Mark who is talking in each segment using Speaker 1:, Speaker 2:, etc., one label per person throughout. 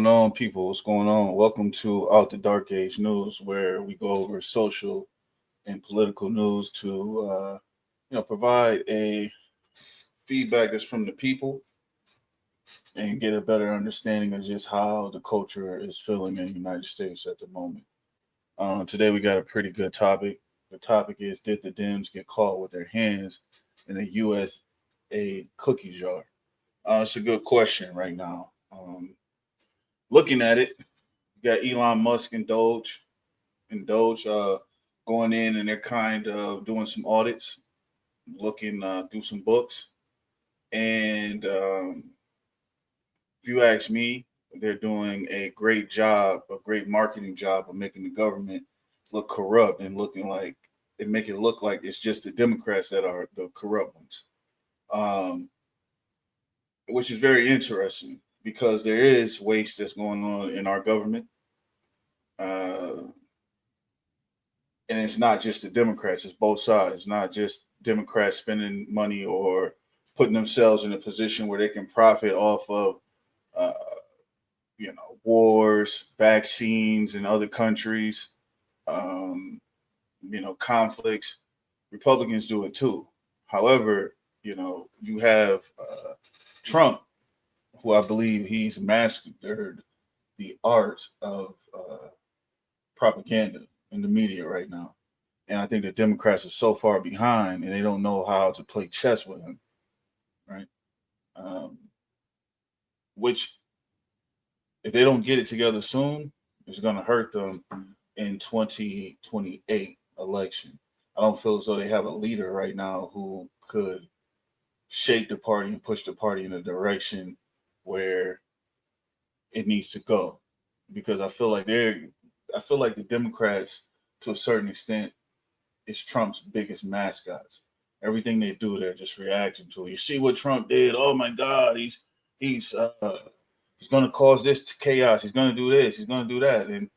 Speaker 1: on, people? What's going on? Welcome to Out the Dark Age News, where we go over social and political news to, provide a feedback that's from the people and get a better understanding of just how the culture is feeling in the United States at the moment. Today we got a pretty good topic. The topic is: did the Dems get caught with their hands in a USAID cookie jar? It's a good question right now. Looking at it, you got Elon Musk and Doge going in, and they're kind of doing some audits, looking through some books. And if you ask me, they're doing a great job, a great marketing job of making the government look corrupt and looking like they make it look like it's just the Democrats that are the corrupt ones, um, which is very interesting because there is waste that's going on in our government. Uh, and it's not just the Democrats; it's both sides. It's not just Democrats spending money or putting themselves in a position where they can profit off of, uh, wars, vaccines in other countries, um, conflicts. Republicans do it too. However, you have Trump, who I believe he's mastered the art of propaganda in the media right now. And I think the Democrats are so far behind and they don't know how to play chess with him, right? Um, which, if they don't get it together soon, is going to hurt them in 2028 election. I don't feel as though they have a leader right now who could shape the party and push the party in a direction where it needs to go. Because I feel like the Democrats, to a certain extent, is Trump's biggest mascots. Everything they do, they're just reacting to. You see what Trump did? Oh my God, he's he's going to cause this chaos. He's going to do this. He's going to do that. And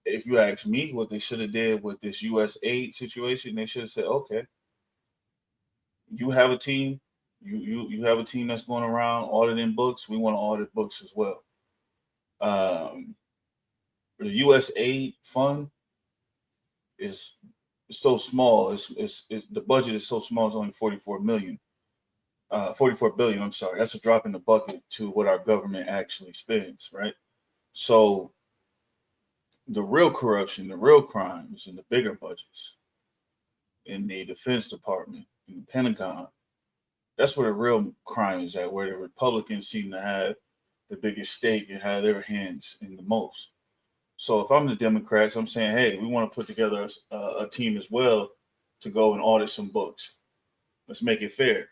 Speaker 1: if you ask me, what they should have did with this U.S. aid situation, they should have said, okay, you have a team. You have a team that's going around auditing books. We want to audit books as well. Um, the U.S. aid fund is so small. The budget is so small. It's only 44 billion. I'm sorry. That's a drop in the bucket to what our government actually spends, right? So the real corruption, the real crime is in the bigger budgets, in the Defense Department, in the Pentagon. That's where the real crime is at, where the Republicans seem to have the biggest stake and have their hands in the most. So if I'm the Democrats, I'm saying, hey, we want to put together a team as well to go and audit some books. Let's make it fair.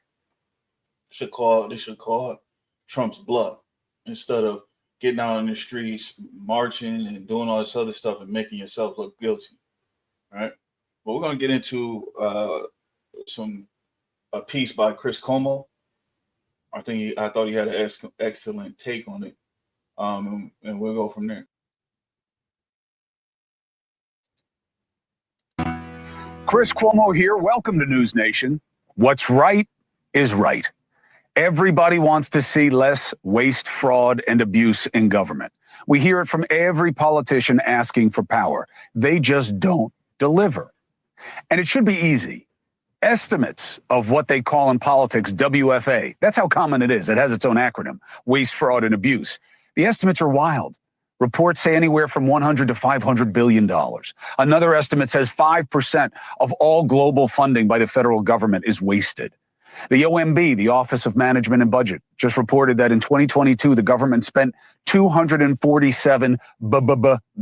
Speaker 1: They should call Trump's bluff instead of getting out on the streets, marching and doing all this other stuff and making yourself look guilty. All right. But we're going to get into some a piece by Chris Como. I thought he had an excellent take on it, and we'll go from there.
Speaker 2: Chris Cuomo here. Welcome to News Nation. What's right is right. Everybody wants to see less waste, fraud, and abuse in government. We hear it from every politician asking for power. They just don't deliver. And it should be easy. Estimates of what they call in politics WFA, that's how common it is. It has its own acronym, waste, fraud, and abuse. The estimates are wild. Reports say anywhere from $100 to $500 billion. Another estimate says 5% of all global funding by the federal government is wasted. The OMB, the Office of Management and Budget, just reported that in 2022, the government spent $247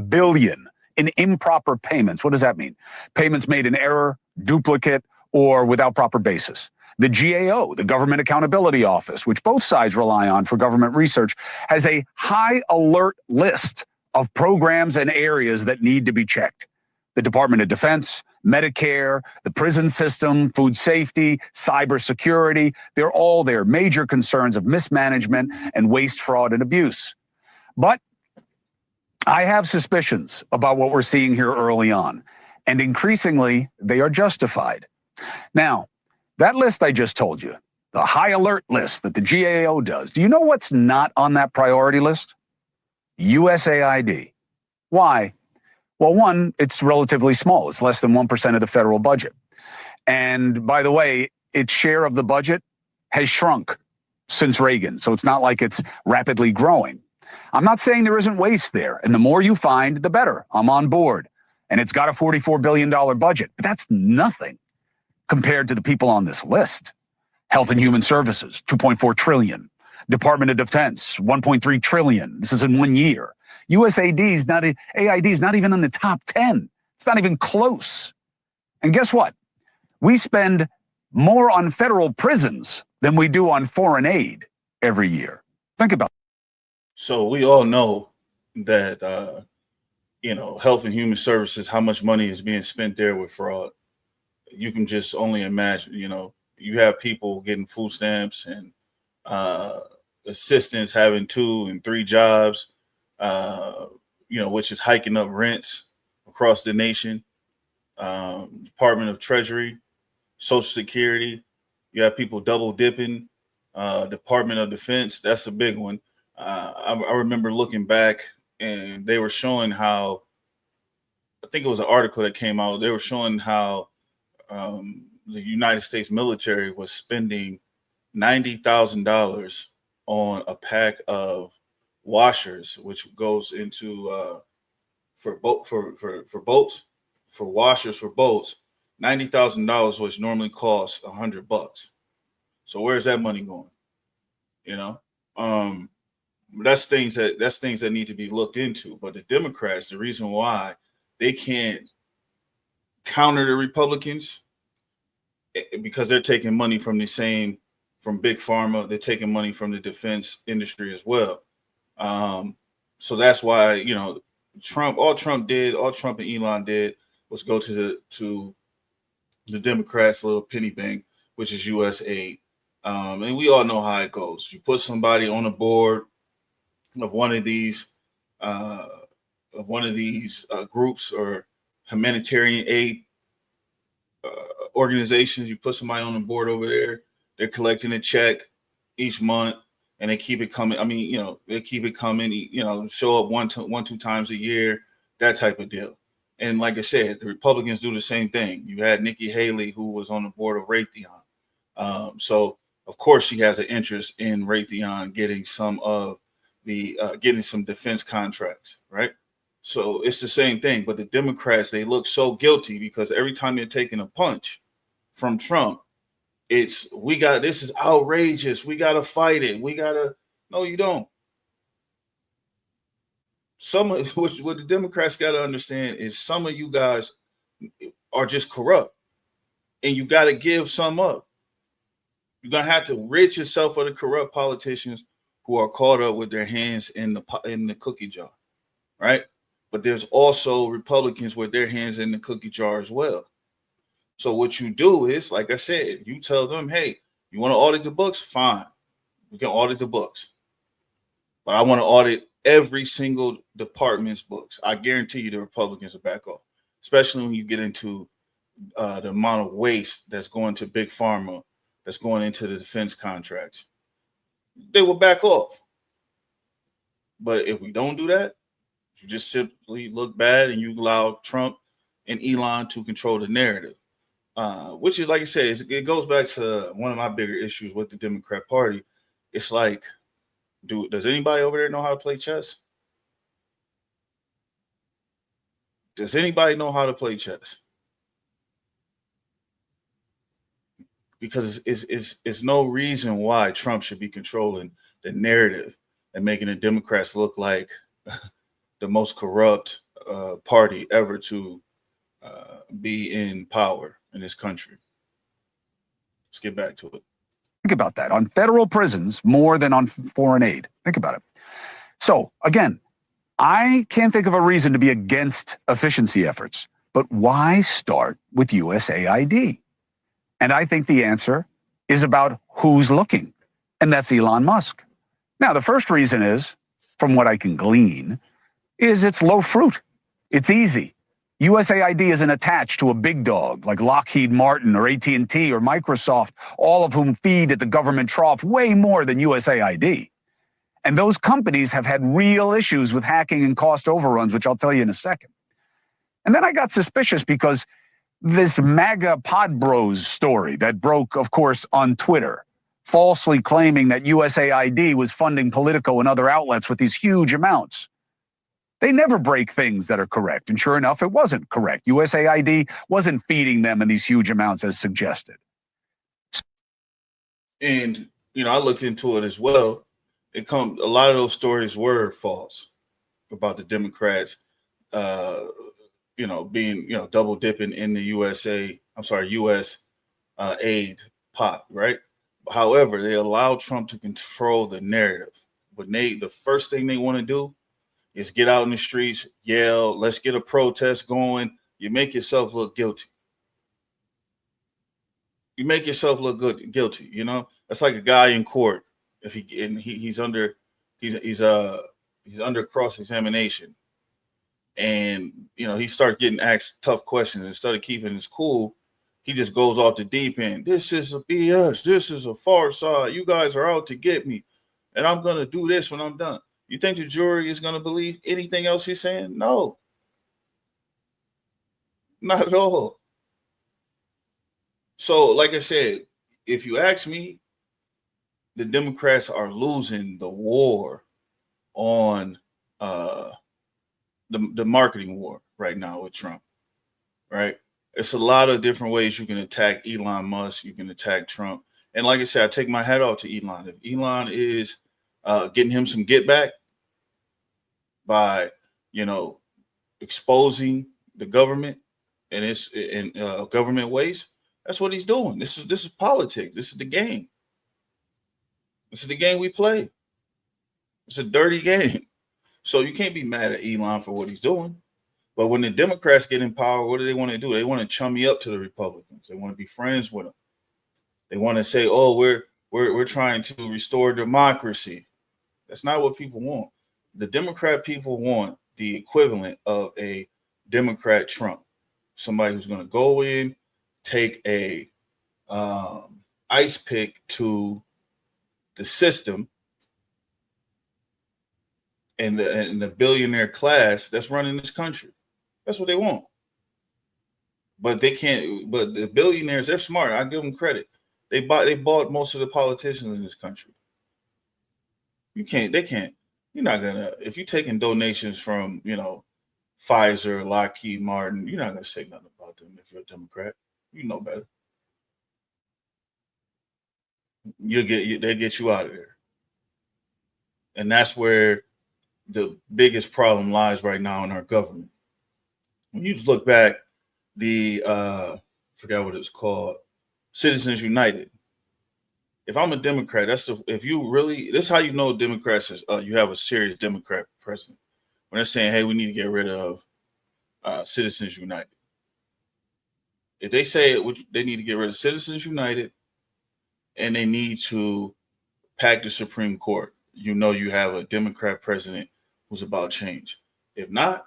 Speaker 2: billion in improper payments. What does that mean? Payments made in error, duplicate, or without proper basis. The GAO, the Government Accountability Office, which both sides rely on for government research, has a high alert list of programs and areas that need to be checked. The Department of Defense, Medicare, the prison system, food safety, cybersecurity, they're all there. Major concerns of mismanagement and waste, fraud, and abuse. But I have suspicions about what we're seeing here early on, and increasingly, they are justified. Now, that list I just told you, the high alert list that the GAO does, do you know what's not on that priority list? USAID. Why? Well, one, it's relatively small. It's less than 1% of the federal budget. And by the way, its share of the budget has shrunk since Reagan. So it's not like it's rapidly growing. I'm not saying there isn't waste there. And the more you find, the better. I'm on board. And it's got a $44 billion budget. But that's nothing compared to the people on this list. Health and Human Services, $2.4 trillion. Department of Defense, $1.3 trillion. This is in 1 year. AID is not even in the top 10. It's not even close. And guess what? We spend more on federal prisons than we do on foreign aid every year. Think about it.
Speaker 1: So we all know that, Health and Human Services, how much money is being spent there with fraud. You can just only imagine, you have people getting food stamps and assistants having 2 and 3 jobs, which is hiking up rents across the nation. Department of Treasury, Social Security, you have people double dipping. Department of Defense, that's a big one. I remember looking back and they were showing how, I think it was an article that came out, they were showing how the United States military was spending $90,000 on a pack of washers, which goes into for boats, for washers for boats, $90,000, which normally costs $100. So where's that money going? That's things that need to be looked into. But the Democrats, the reason why they can't counter the Republicans, because they're taking money from Big Pharma. They're taking money from the defense industry as well. So that's why, all Trump and Elon did was go to the Democrats' little penny bank, which is USAID. And we all know how it goes. You put somebody on the board of one of these groups or humanitarian aid organizations. You put somebody on the board over there. They're collecting a check each month, and they keep it coming. I mean, they keep it coming. Show up one, 2 times a year, that type of deal. And like I said, the Republicans do the same thing. You had Nikki Haley, who was on the board of Raytheon. So of course she has an interest in Raytheon getting some defense contracts, right? So it's the same thing. But the Democrats, they look so guilty because every time they're taking a punch from Trump, this is outrageous. We got to fight it. No, you don't. What the Democrats got to understand is some of you guys are just corrupt, and you got to give some up. You're going to have to rid yourself of the corrupt politicians who are caught up with their hands in the cookie jar, right? But there's also Republicans with their hands in the cookie jar as well. So what you do is, like I said, you tell them, hey, you want to audit the books? Fine. We can audit the books. But I want to audit every single department's books. I guarantee you the Republicans will back off, especially when you get into the amount of waste that's going to Big Pharma, that's going into the defense contracts. They will back off. But if we don't do that, you just simply look bad and you allow Trump and Elon to control the narrative, which is, like I said, it goes back to one of my bigger issues with the Democrat Party. It's like, does anybody over there know how to play chess? Does anybody know how to play chess? Because it's no reason why Trump should be controlling the narrative and making the Democrats look like the most corrupt party ever to be in power in this country. Let's get back to it.
Speaker 2: Think about that. On federal prisons, more than on foreign aid. Think about it. So, again, I can't think of a reason to be against efficiency efforts, but why start with USAID? And I think the answer is about who's looking, and that's Elon Musk. Now, the first reason is, from what I can glean, is it's low fruit. It's easy. USAID isn't attached to a big dog like Lockheed Martin or AT&T or Microsoft, all of whom feed at the government trough way more than USAID. And those companies have had real issues with hacking and cost overruns, which I'll tell you in a second. And then I got suspicious because this MAGA Pod Bros story that broke, of course, on Twitter, falsely claiming that USAID was funding Politico and other outlets with these huge amounts. They never break things that are correct. And sure enough, it wasn't correct. USAID wasn't feeding them in these huge amounts as suggested.
Speaker 1: And, I looked into it as well. A lot of those stories were false about the Democrats, being, double dipping in the US aid pot, right? However, they allow Trump to control the narrative. But the first thing they want to do is get out in the streets, yell, let's get a protest going. You make yourself look guilty. You make yourself look guilty. That's like a guy in court. If he's under cross-examination, and he starts getting asked tough questions. Instead of keeping his cool, he just goes off the deep end. This is a BS. This is a far side. You guys are out to get me, and I'm gonna do this when I'm done. You think the jury is gonna believe anything else he's saying? No, not at all. So, like I said, if you ask me, the Democrats are losing the war on the marketing war right now with Trump, right? It's a lot of different ways you can attack Elon Musk. You can attack Trump. And like I said, I take my hat off to Elon. If Elon is getting him some get back by, exposing the government and its government waste, that's what he's doing. This is politics. This is the game. This is the game we play. It's a dirty game. So you can't be mad at Elon for what he's doing. But when the Democrats get in power, what do they want to do? They want to chummy up to the Republicans. They want to be friends with them. They want to say, "Oh, we're trying to restore democracy." That's not what people want. The Democrat people want the equivalent of a Democrat Trump, somebody who's going to go in, take a ice pick to the system and the billionaire class that's running this country. That's what they want. But they can't. But the billionaires, they're smart. I give them credit. They bought most of the politicians in this country. They can't. You're not gonna. If you're taking donations from, Pfizer, Lockheed Martin, you're not gonna say nothing about them if you're a Democrat. You know better. They get you out of there, and that's where the biggest problem lies right now in our government. When you just look back, the forgot what it's called, Citizens United. If I'm a Democrat, this is how you know Democrats is you have a serious Democrat president. When they're saying, "Hey, we need to get rid of Citizens United." If they say they need to get rid of Citizens United and they need to pack the Supreme Court, you have a Democrat president who's about change. If not,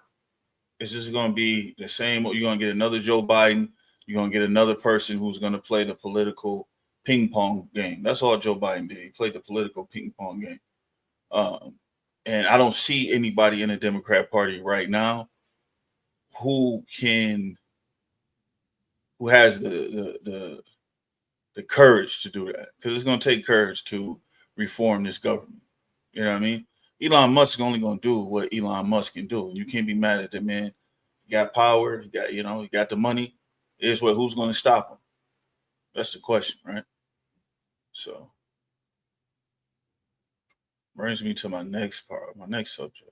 Speaker 1: it's just going to be the same. You're going to get another Joe Biden. You're going to get another person who's going to play the political ping pong game. That's all Joe Biden did. He played the political ping pong game. And I don't see anybody in the Democrat Party right now who has the courage to do that, because it's going to take courage to reform this government. You know what I mean? Elon Musk is only going to do what Elon Musk can do. You can't be mad at that man. He got power. He got the money. Who's going to stop him? That's the question, right? So brings me to my next subject.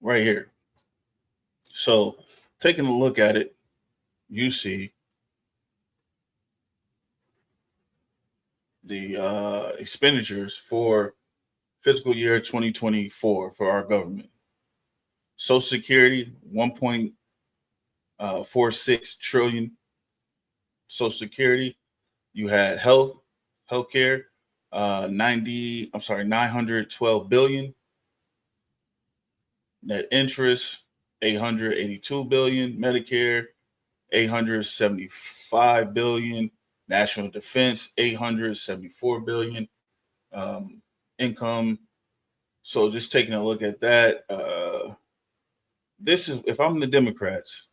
Speaker 1: Right here. So taking a look at it, you see the expenditures for fiscal year 2024 for our government. Social Security, 1.46 trillion. Social Security. You had healthcare, 912 billion. Net interest, 882 billion. Medicare, $875 billion. National defense, $874 billion. Income. So just taking a look at that, this is, if I'm the Democrats,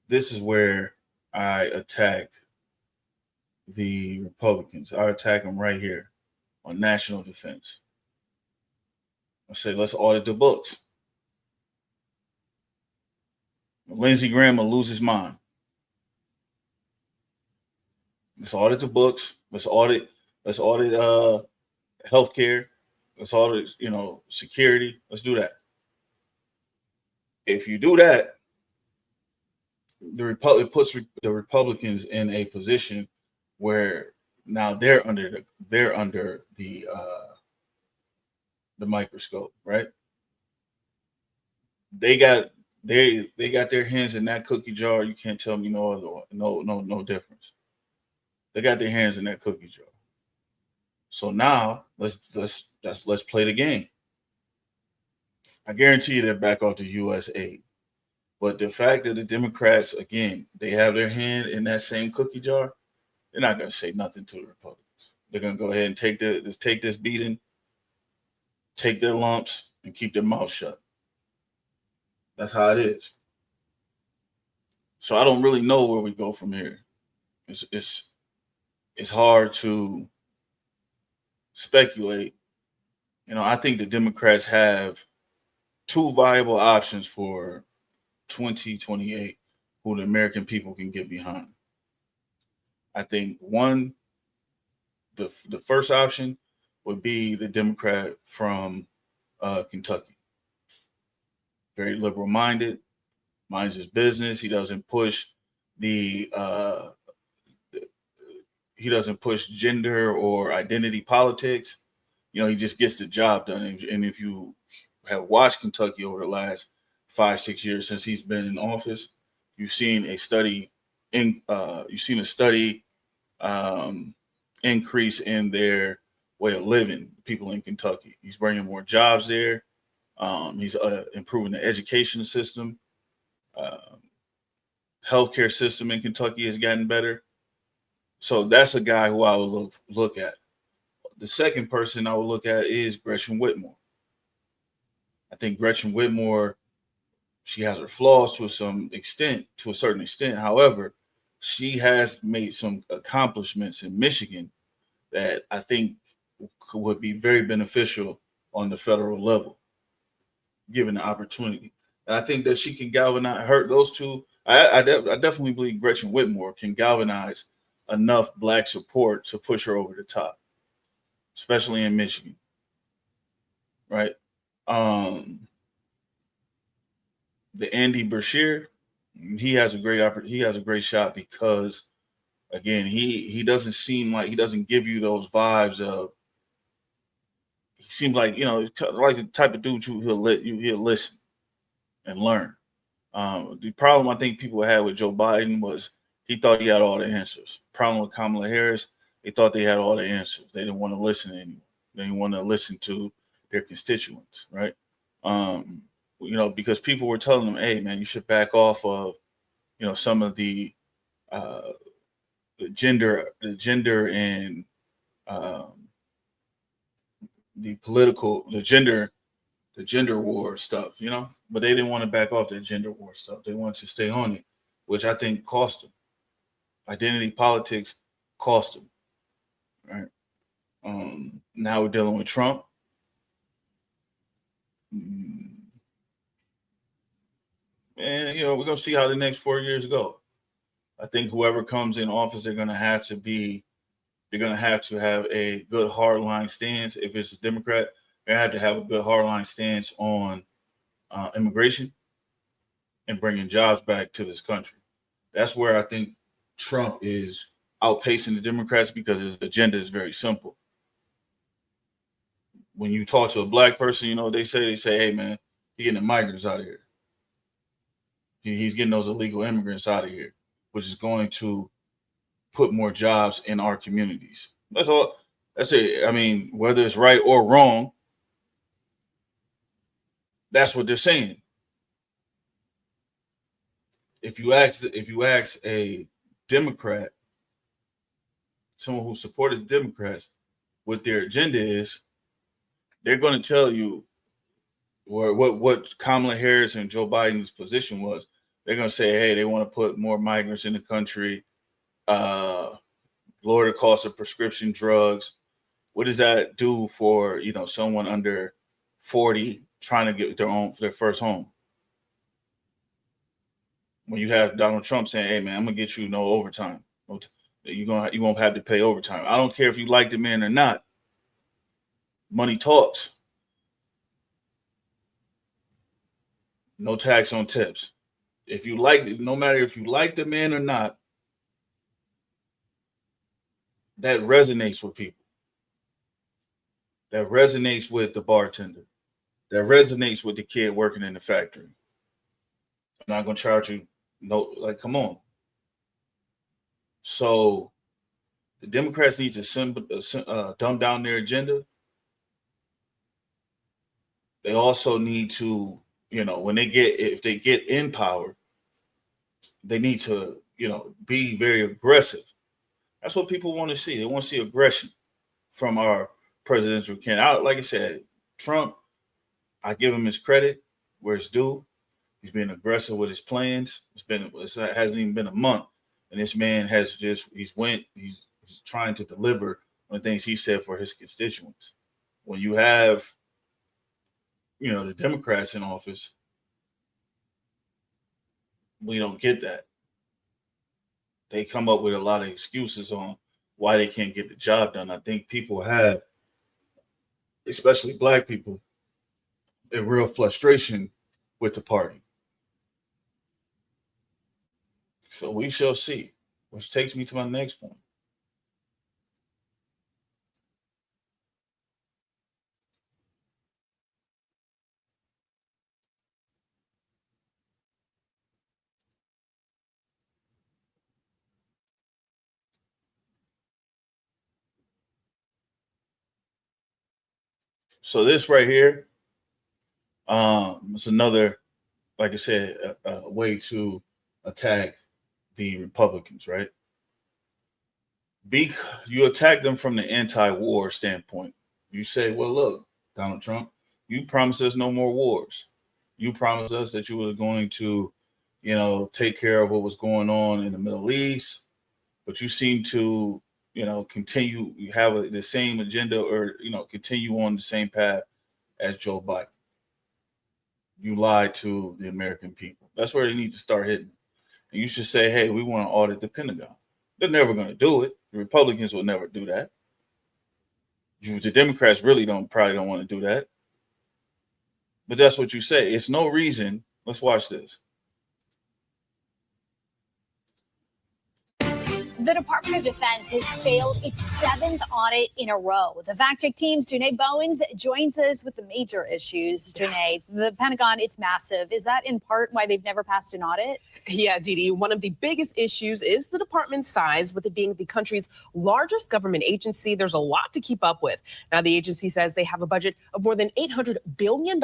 Speaker 1: this is where I attack the Republicans. I attack them right here on national defense. I say, let's audit the books. Lindsey Graham will lose his mind. Let's audit the books. Let's audit healthcare. Let's audit, security. Let's do that. If you do that, it puts the Republicans in a position where now they're under the microscope, right? They got their hands in that cookie jar. You can't tell me no difference. They got their hands in that cookie jar. So now let's play the game. I guarantee you they're back off the USAID. But the fact that the Democrats, again, they have their hand in that same cookie jar, they're not going to say nothing to the Republicans. They're going to go ahead and take this beating, take their lumps, and keep their mouth shut. That's how it is. So I don't really know where we go from here. It's hard to speculate. I think the Democrats have two viable options for 2028 who the American people can get behind. I think one, the first option would be the Democrat from Kentucky. Very liberal minded, minds his business. He doesn't push gender or identity politics. He just gets the job done. And if you have watched Kentucky over the last 5-6 years since he's been in office, you've seen a steady increase in their way of living. People in Kentucky, he's bringing more jobs there. He's improving the education system. Healthcare system in Kentucky has gotten better. So that's a guy who I would look at. The second person I would look at is Gretchen Whitmer. I think Gretchen Whitmer, she has her flaws to a certain extent. However, she has made some accomplishments in Michigan that I think would be very beneficial on the federal level, given the opportunity. And I think that she can galvanize those two. I definitely believe Gretchen Whitmer can galvanize enough Black support to push her over the top, especially in Michigan. Right. The Andy Beshear, he has a great shot because, again, he doesn't seem like, he doesn't give you those vibes of, he seems like, like the type of dude he'll listen and learn. The problem I think people had with Joe Biden was he thought he had all the answers. Problem with Kamala Harris, they thought they had all the answers. They didn't want to listen anymore. They didn't want to listen to their constituents, right? Because people were telling them, "Hey, man, you should back off of, some of the gender and the gender war stuff, But they didn't want to back off that gender war stuff. They wanted to stay on it, which I think cost them. Identity politics cost them, right? Now we're dealing with Trump. And we're gonna see how the next 4 years go. I think whoever comes in office, they're gonna have to have a good hardline stance. If it's a Democrat, they have to have a good hardline stance on immigration and bringing jobs back to this country. That's where I think Trump is outpacing the Democrats because his agenda is very simple. When you talk to a Black person, they say, "Hey, man, you're getting the migrants out of here. He's getting those illegal immigrants out of here," which is going to put more jobs in our communities. That's all. That's it. I mean, whether it's right or wrong, that's what they're saying. if you ask a Democrat, someone who supported the Democrats, what their agenda is, they're going to tell you or what Kamala Harris and Joe Biden's position was. They're going to say, hey, they want to put more migrants in the country, lower the cost of prescription drugs. What does that do for, someone under 40 trying to get their first home? When you have Donald Trump saying, hey man, I'm gonna get you no overtime. You won't have to pay overtime. I don't care if you like the man or not. Money talks. No tax on tips. If you like it, no matter if you like the man or not, that resonates with people. That resonates with the bartender. That resonates with the kid working in the factory. I'm not gonna charge you. No, like, come on. So the Democrats need to dumb down their agenda. They also need to, if they get in power, they need to, be very aggressive. That's what people want to see. They want to see aggression from our presidential candidate. Like I said, Trump, I give him his credit where it's due. He's been aggressive with his plans. It hasn't even been a month, and this man he's trying to deliver on the things he said for his constituents. When you have, the Democrats in office, we don't get that. They come up with a lot of excuses on why they can't get the job done. I think people have, especially Black people, a real frustration with the party. So we shall see, which takes me to my next point. So this right here, it's another, like I said, a way to attack the Republicans, right? You attack them from the anti-war standpoint. You say, well, look, Donald Trump, you promised us no more wars. You promised us that you were going to, take care of what was going on in the Middle East, but you seem to, continue, you have the same agenda or, continue on the same path as Joe Biden. You lied to the American people. That's where they need to start hitting. And you should say, hey, we want to audit the Pentagon. They're never going to do it. The Republicans will never do that. The Democrats probably don't want to do that. But that's what you say. It's no reason. Let's watch this.
Speaker 3: The Department of Defense has failed its 7th audit in a row. The Fact Check team's Janae Bowens joins us with the major issues. Janae, the Pentagon, it's massive. Is that in part why they've never passed an audit?
Speaker 4: Yeah, Dee, one of the biggest issues is the department's size. With it being the country's largest government agency, there's a lot to keep up with. Now, the agency says they have a budget of more than $800 billion.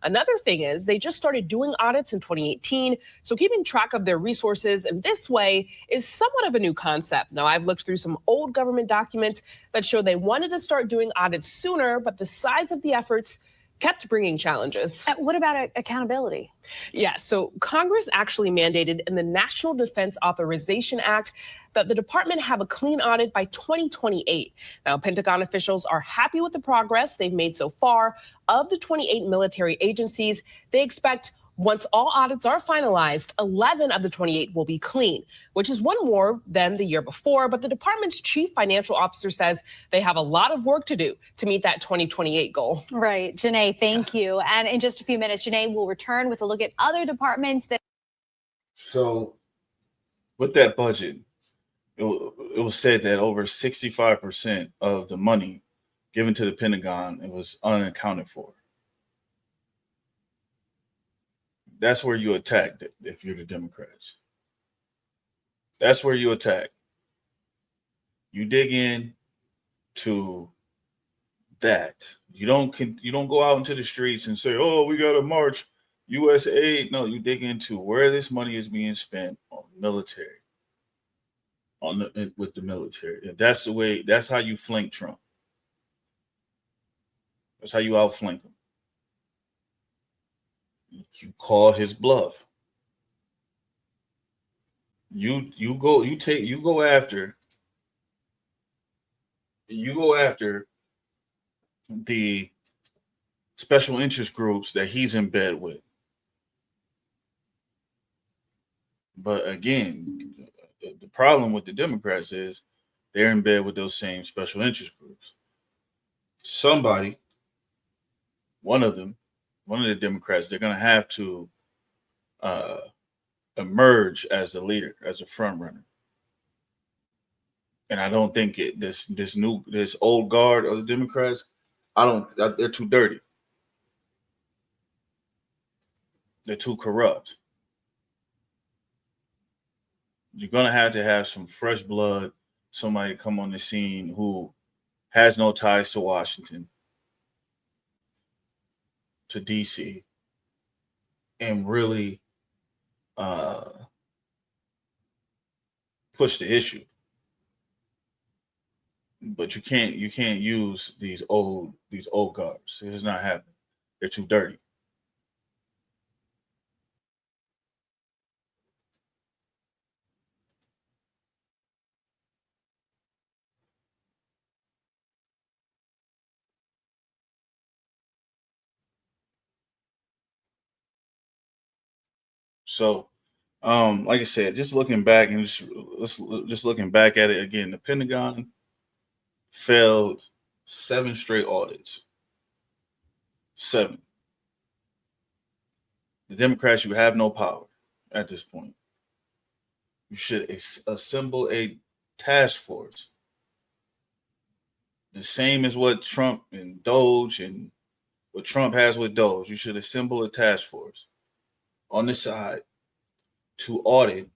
Speaker 4: Another thing is they just started doing audits in 2018, so keeping track of their resources in this way is somewhat of a new concept. Now, I've looked through some old government documents that show they wanted to start doing audits sooner, but the size of the efforts kept bringing challenges.
Speaker 3: What about accountability?
Speaker 4: Yeah, so Congress actually mandated in the National Defense Authorization Act that the department have a clean audit by 2028. Now, Pentagon officials are happy with the progress they've made so far. Of the 28 military agencies, they expect once all audits are finalized, 11 of the 28 will be clean, which is one more than the year before. But the department's chief financial officer says they have a lot of work to do to meet that 2028 goal.
Speaker 3: Right. Janae, thank you. And in just a few minutes, Janae will return with a look at other departments that.
Speaker 1: So with that budget, it was said that over 65% of the money given to the Pentagon, it was unaccounted for. That's where you attack if you're the Democrats. That's where you attack. You dig in to that. You don't go out into the streets and say, "Oh, we got to march USAID, no, you dig into where this money is being spent on military, with the military. And that's the way. That's how you flank Trump. That's how you outflank him. You call his bluff. You go after the special interest groups that he's in bed with. But again, the problem with the Democrats is they're in bed with those same special interest groups. Somebody, one of the Democrats, they're going to have to uh, emerge as a leader, as a front runner. And I don't think this old guard of the Democrats, they're too dirty. They're too corrupt. You're going to have some fresh blood, somebody come on the scene who has no ties to Washington, to DC, and really push the issue. But you can't use these old guards. This is not happening. They're too dirty. So, like I said, just looking back and just looking back at it again, the Pentagon failed 7 straight audits. 7. The Democrats, you have no power at this point. You should assemble a task force, the same as what Trump and Doge and what Trump has with Doge. You should assemble a task force on the side to audit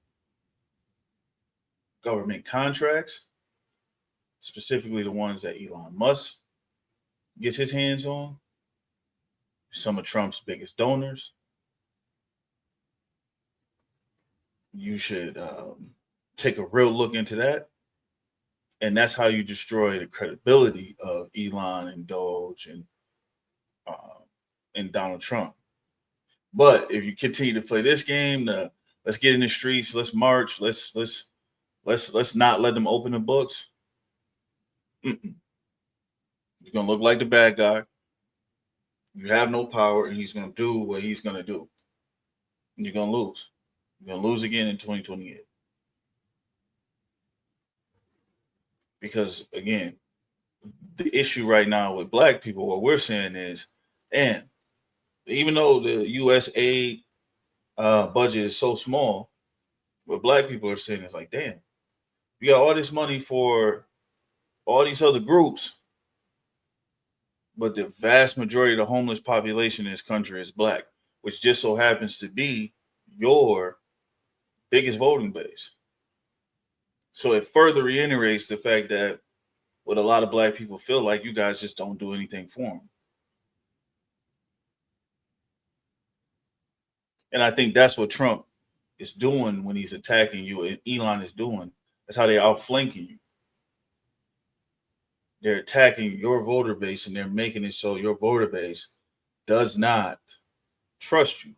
Speaker 1: government contracts, specifically the ones that Elon Musk gets his hands on, some of Trump's biggest donors. You should take a real look into that. And that's how you destroy the credibility of Elon and Doge and Donald Trump. But if you continue to play this game, let's get in the streets, let's march, let's not let them open the books. Mm-mm. You're gonna look like the bad guy. You have no power, and he's gonna do what he's gonna do. And you're gonna lose. You're gonna lose again in 2028. Because again, the issue right now with black people, what we're saying is, and even though the USAID budget is so small, what black people are saying is like, damn, you got all this money for all these other groups, but the vast majority of the homeless population in this country is black, which just so happens to be your biggest voting base. So it further reiterates the fact that what a lot of black people feel like, you guys just don't do anything for them. And I think that's what Trump is doing when he's attacking you, and Elon is doing. That's how they're outflanking you. They're attacking your voter base, and they're making it so your voter base does not trust you.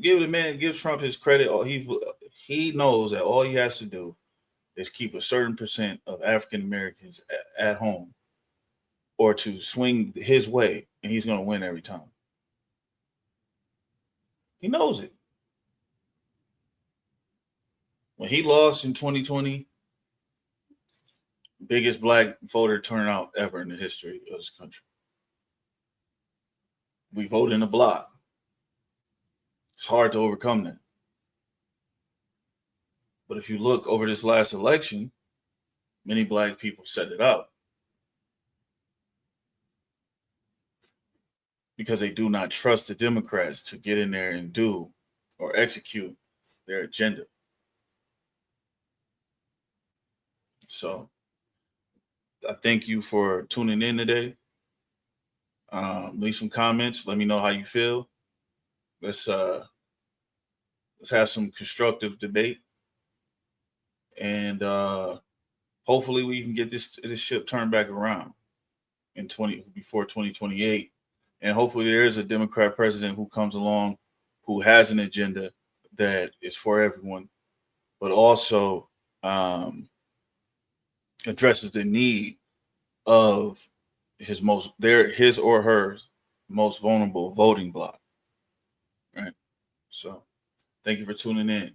Speaker 1: Give Trump his credit. He knows that all he has to do is keep a certain percent of African Americans at home, or to swing his way, and he's going to win every time. He knows it. When he lost in 2020, biggest black voter turnout ever in the history of this country. We vote in a block. It's hard to overcome that. But if you look over this last election, many black people set it up because they do not trust the Democrats to get in there and do or execute their agenda. So I thank you for tuning in today. Leave some comments. Let me know how you feel. Let's have some constructive debate, and hopefully we can get this ship turned back around before 2028. And hopefully there is a Democrat president who comes along who has an agenda that is for everyone, but also addresses the need of his or her most vulnerable voting bloc. Right. So thank you for tuning in.